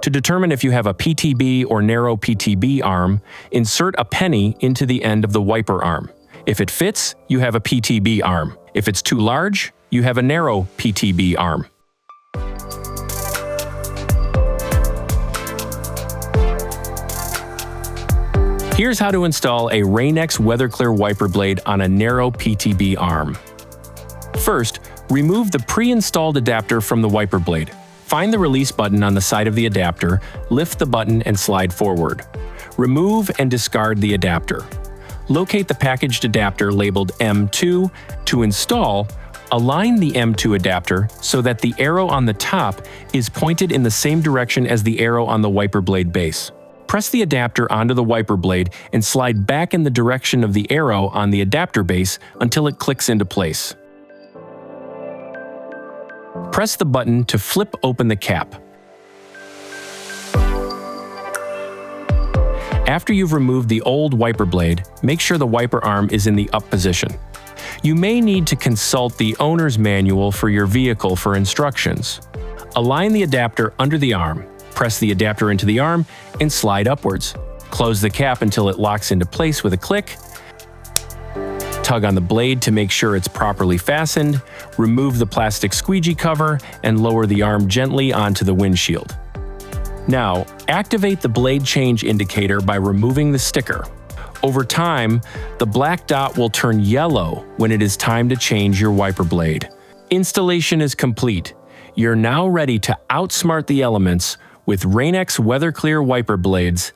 To determine if you have a PTB or narrow PTB arm, insert a penny into the end of the wiper arm. If it fits, you have a PTB arm. If it's too large, you have a narrow PTB arm. Here's how to install a Rain-X WeatherClear wiper blade on a narrow PTB arm. First, remove the pre-installed adapter from the wiper blade. Find the release button on the side of the adapter, lift the button and slide forward. Remove and discard the adapter. Locate the packaged adapter labeled M2. To install, align the M2 adapter so that the arrow on the top is pointed in the same direction as the arrow on the wiper blade base. Press the adapter onto the wiper blade and slide back in the direction of the arrow on the adapter base until it clicks into place. Press the button to flip open the cap. After you've removed the old wiper blade, make sure the wiper arm is in the up position. You may need to consult the owner's manual for your vehicle for instructions. Align the adapter under the arm, press the adapter into the arm, and slide upwards. Close the cap until it locks into place with a click. Tug on the blade to make sure it's properly fastened, remove the plastic squeegee cover, and lower the arm gently onto the windshield. Now, activate the blade change indicator by removing the sticker. Over time, the black dot will turn yellow when it is time to change your wiper blade. Installation is complete. You're now ready to outsmart the elements with Rain-X WeatherClear wiper blades